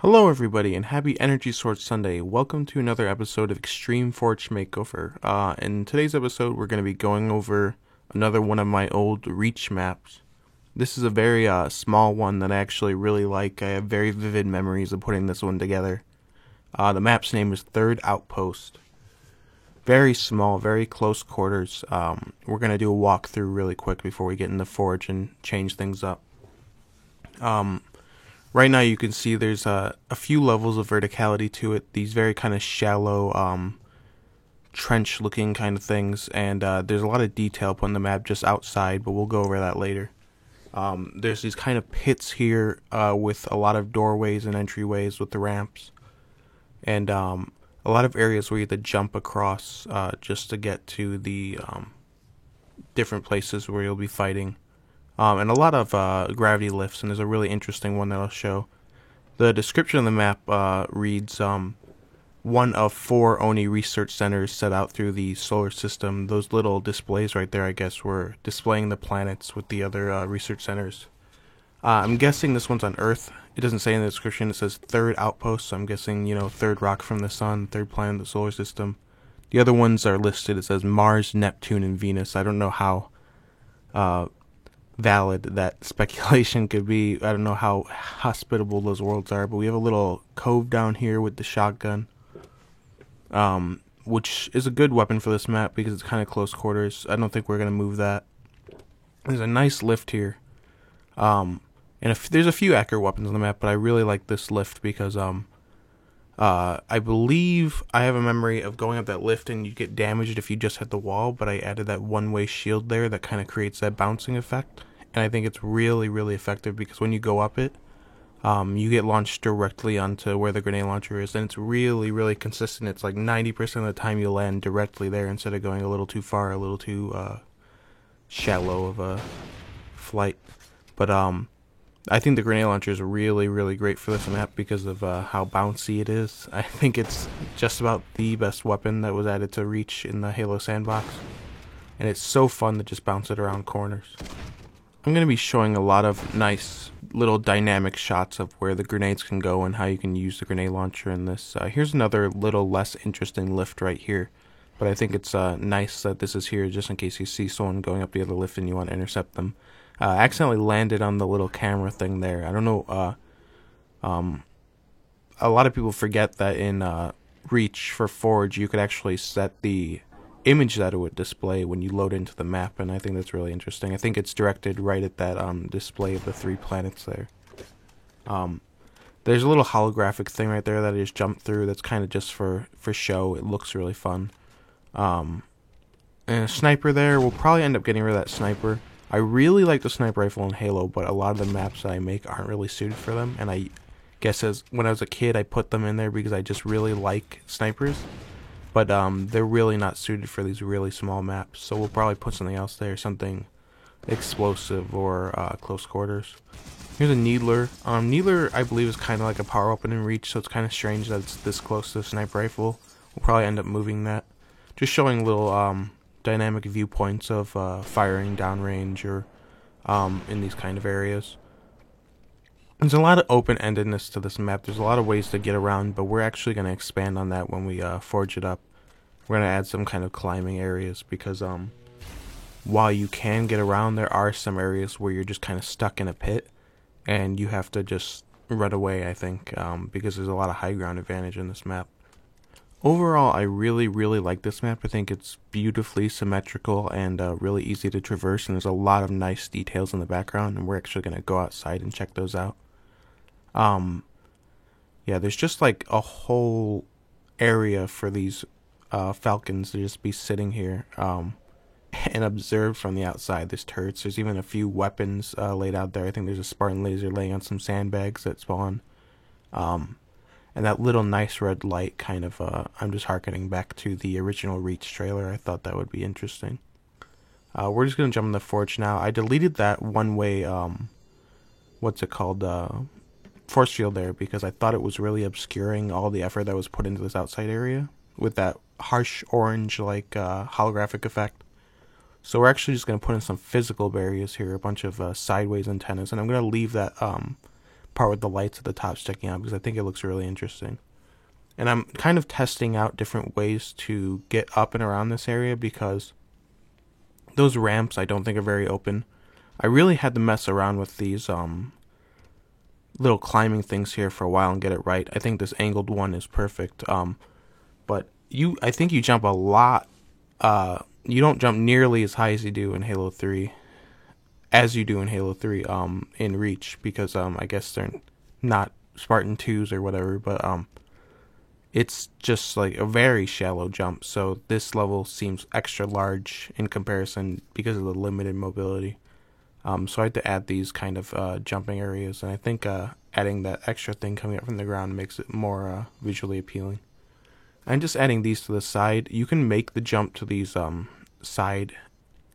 Hello everybody and happy Energy Sword Sunday. Welcome to another episode of Extreme Forge Makeover. In today's episode we're going to be going over another one of my old Reach maps. This is a very small one that I actually really like. I have very vivid memories of putting this one together. The map's name is Third Outpost. Very small, very close quarters. We're going to do a walkthrough really quick before we get in the forge and change things up. Right now you can see there's a few levels of verticality to it. These very kind of shallow, trench looking kind of things. And there's a lot of detail put on the map just outside, but we'll go over that later. There's these kind of pits here with a lot of doorways and entryways with the ramps. And a lot of areas where you have to jump across just to get to the different places where you'll be fighting. And a lot of gravity lifts, and there's a really interesting one that I'll show. The description of the map reads, one of 4 Oni research centers set out through the solar system. Those little displays right there, I guess, were displaying the planets with the other research centers. I'm guessing this one's on Earth. It doesn't say in the description, it says third outpost, so I'm guessing, third rock from the sun, third planet of the solar system. The other ones are listed, it says Mars, Neptune, and Venus. I don't know how valid that speculation could be. I don't know how hospitable those worlds are, but we have a little cove down here with the shotgun, which is a good weapon for this map because it's kind of close quarters. I don't think we're going to move that. There's a nice lift here, and there's a few accurate weapons on the map, but I really like this lift because I believe I have a memory of going up that lift and you get damaged if you just hit the wall, but I added that one-way shield there that kind of creates that bouncing effect, and I think it's really, really effective because when you go up it, you get launched directly onto where the grenade launcher is, and it's really, really consistent. It's like 90% of the time you land directly there instead of going a little too far, a little too shallow of a flight. But I think the grenade launcher is really, really great for this map because of how bouncy it is. I think it's just about the best weapon that was added to Reach in the Halo sandbox. And it's so fun to just bounce it around corners. I'm going to be showing a lot of nice little dynamic shots of where the grenades can go and how you can use the grenade launcher in this. Here's another little less interesting lift right here. But I think it's nice that this is here just in case you see someone going up the other lift and you want to intercept them. Accidentally landed on the little camera thing there. I don't know, a lot of people forget that in Reach for Forge you could actually set the image that it would display when you load into the map, and I think that's really interesting. I think it's directed right at that display of the 3 planets there. There's a little holographic thing right there that I just jumped through that's kind of just for show. It looks really fun. And a sniper there. We'll probably end up getting rid of that sniper. I really like the sniper rifle in Halo, but a lot of the maps that I make aren't really suited for them, and I guess when I was a kid I put them in there because I just really like snipers, but they're really not suited for these really small maps, so we'll probably put something else there, something explosive or close quarters. Here's a Needler. Needler I believe is kind of like a power weapon in Reach, so it's kind of strange that it's this close to the sniper rifle. We'll probably end up moving that. Just showing little dynamic viewpoints of firing downrange or in these kind of areas. There's a lot of open-endedness to this map. There's a lot of ways to get around, but we're actually going to expand on that when we forge it up. We're going to add some kind of climbing areas because while you can get around, there are some areas where you're just kind of stuck in a pit and you have to just run away, I think, because there's a lot of high ground advantage in this map. Overall, I really, really like this map. I think it's beautifully symmetrical and really easy to traverse, and there's a lot of nice details in the background, and we're actually going to go outside and check those out. Yeah, there's just like a whole area for these falcons to just be sitting here and observe from the outside. There's turrets. There's even a few weapons laid out there. I think there's a Spartan laser laying on some sandbags that spawn. And that little nice red light kind of, I'm just harkening back to the original Reach trailer. I thought that would be interesting. We're just going to jump in the forge now. I deleted that one-way, force field there because I thought it was really obscuring all the effort that was put into this outside area with that harsh orange, holographic effect. So we're actually just going to put in some physical barriers here, a bunch of sideways antennas, and I'm going to leave that part with the lights at the top sticking out, because I think it looks really interesting. And I'm kind of testing out different ways to get up and around this area, because those ramps I don't think are very open. I really had to mess around with these little climbing things here for a while and get it right. I think this angled one is perfect. But I think you jump a lot. You don't jump nearly as high as you do in Halo 3, in Reach, because I guess they're not Spartan 2s or whatever, but it's just like a very shallow jump. So this level seems extra large in comparison because of the limited mobility. So I had to add these kind of jumping areas, and I think adding that extra thing coming up from the ground makes it more visually appealing. And just adding these to the side, you can make the jump to these side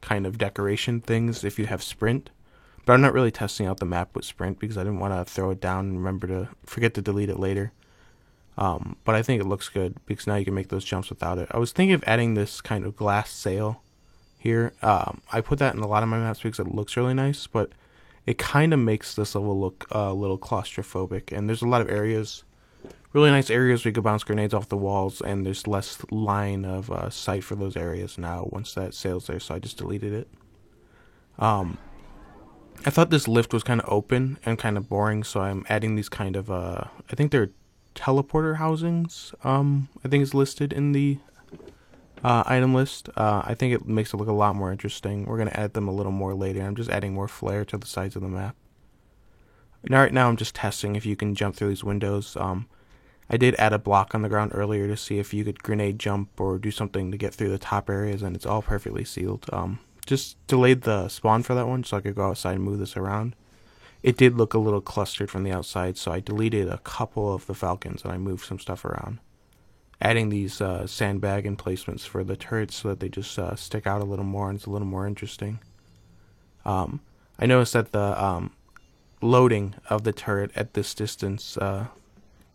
kind of decoration things if you have sprint. But I'm not really testing out the map with sprint because I didn't want to throw it down and forget to delete it later. But I think it looks good because now you can make those jumps without it. I was thinking of adding this kind of glass sail here. I put that in a lot of my maps because it looks really nice, but it kind of makes this level look a little claustrophobic. And there's a lot of areas, really nice areas where you can bounce grenades off the walls, and there's less line of sight for those areas now once that sail's there, so I just deleted it. I thought this lift was kind of open and kind of boring, so I'm adding these kind of, I think they're teleporter housings, I think it's listed in the item list. I think it makes it look a lot more interesting. We're going to add them a little more later. I'm just adding more flair to the sides of the map. Now, right now I'm just testing if you can jump through these windows. I did add a block on the ground earlier to see if you could grenade jump or do something to get through the top areas, and it's all perfectly sealed. Just delayed the spawn for that one so I could go outside and move this around. It did look a little clustered from the outside, so I deleted a couple of the Falcons and I moved some stuff around. Adding these sandbag emplacements for the turrets so that they just stick out a little more and it's a little more interesting. I noticed that the loading of the turret at this distance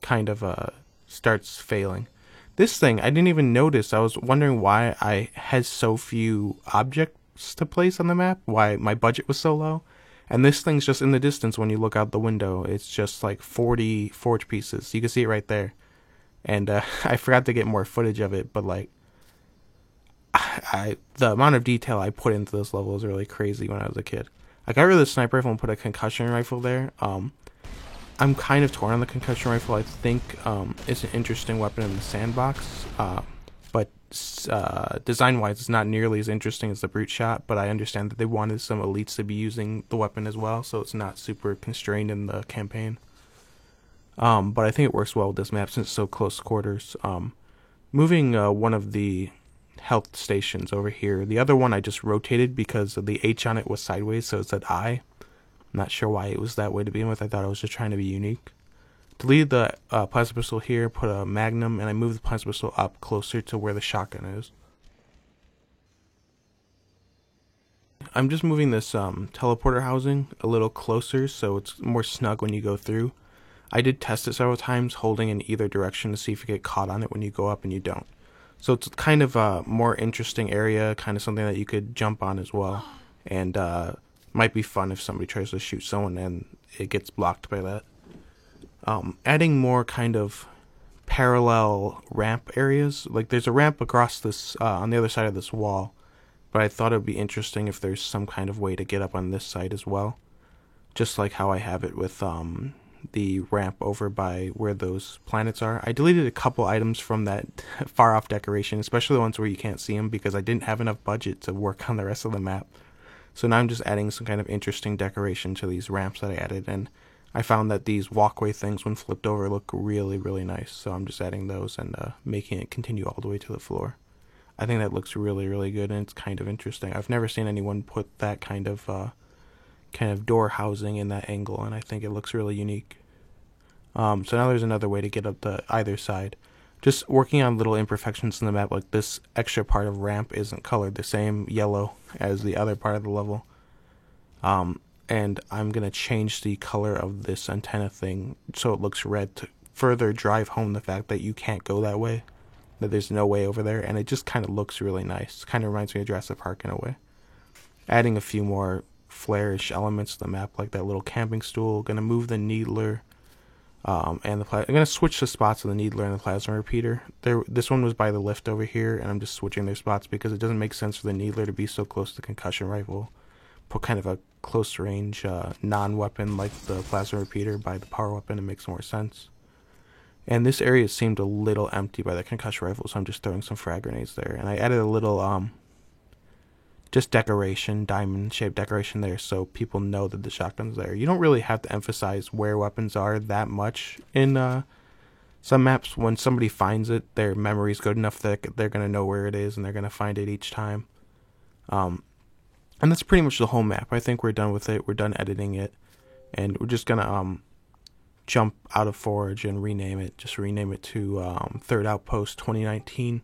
kind of starts failing. This thing, I didn't even notice. I was wondering why I had so few objects to place on the map, why my budget was so low. And this thing's just in the distance when you look out the window. It's just like 40 forge pieces. You can see it right there. And I forgot to get more footage of it, but like, the amount of detail I put into this level was really crazy when I was a kid. I got rid of the sniper rifle and put a concussion rifle there. I'm kind of torn on the concussion rifle. I think it's an interesting weapon in the sandbox, but design-wise, it's not nearly as interesting as the brute shot. But I understand that they wanted some elites to be using the weapon as well, so it's not super constrained in the campaign. But I think it works well with this map since it's so close quarters. Moving one of the health stations over here. The other one I just rotated because the H on it was sideways, so it said I. I'm not sure why it was that way to begin with. I thought I was just trying to be unique. Deleted the plasma pistol here, put a magnum, and I moved the plasma pistol up closer to where the shotgun is. I'm just moving this teleporter housing a little closer so it's more snug when you go through. I did test it several times, holding in either direction to see if you get caught on it when you go up, and you don't. So it's kind of a more interesting area, kind of something that you could jump on as well. And might be fun if somebody tries to shoot someone and it gets blocked by that. Adding more kind of parallel ramp areas. Like there's a ramp across this, on the other side of this wall. But I thought it would be interesting if there's some kind of way to get up on this side as well. Just like how I have it with the ramp over by where those planets are. I deleted a couple items from that far off decoration, especially the ones where you can't see them, because I didn't have enough budget to work on the rest of the map. So now I'm just adding some kind of interesting decoration to these ramps that I added, and I found that these walkway things when flipped over look really, really nice. So I'm just adding those and making it continue all the way to the floor. I think that looks really, really good, and it's kind of interesting. I've never seen anyone put that kind of door housing in that angle, and I think it looks really unique. So now there's another way to get up to either side. Just working on little imperfections in the map, like this extra part of ramp isn't colored the same yellow as the other part of the level. And I'm going to change the color of this antenna thing so it looks red to further drive home the fact that you can't go that way, that there's no way over there, and it just kind of looks really nice. Kind of reminds me of Jurassic Park in a way. Adding a few more flare-ish elements to the map, like that little camping stool. Gonna move the needler, and I'm gonna switch the spots of the needler and the plasma repeater. This one was by the lift over here, and I'm just switching their spots because it doesn't make sense for the needler to be so close to the concussion rifle. Put kind of a close range non-weapon like the plasma repeater by the power weapon. It makes more sense. And this area seemed a little empty by the concussion rifle, so I'm just throwing some frag grenades there. And I added a little just decoration, diamond-shaped decoration there, so people know that the shotgun's there. You don't really have to emphasize where weapons are that much in some maps. When somebody finds it, their memory's good enough that they're going to know where it is, and they're going to find it each time. And that's pretty much the whole map. I think we're done with it. We're done editing it. And we're just going to jump out of Forge and rename it. Just rename it to Third Outpost 2019.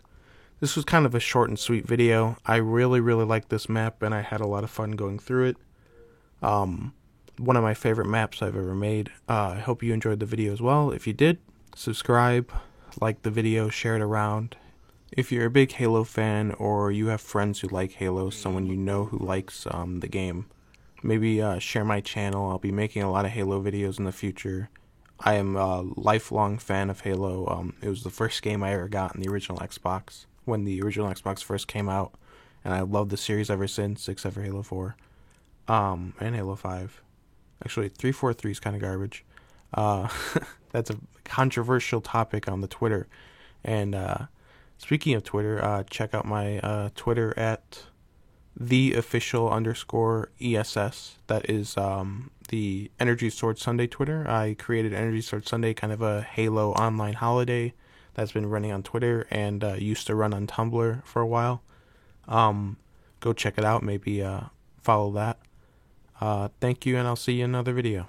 This was kind of a short and sweet video. I really, really like this map, and I had a lot of fun going through it. One of my favorite maps I've ever made. I hope you enjoyed the video as well. If you did, subscribe, like the video, share it around. If you're a big Halo fan, or you have friends who like Halo, someone you know who likes the game, maybe share my channel. I'll be making a lot of Halo videos in the future. I am a lifelong fan of Halo. It was the first game I ever got on the original Xbox, when the original Xbox first came out, and I love the series ever since, except for Halo 4, and Halo 5. Actually, 343 is kind of garbage. That's a controversial topic on the Twitter. And speaking of Twitter, check out my Twitter at @theofficial_ESS. That is the Energy Sword Sunday Twitter. I created Energy Sword Sunday, kind of a Halo online holiday that's been running on Twitter, and used to run on Tumblr for a while. Go check it out. Maybe follow that. Thank you, and I'll see you in another video.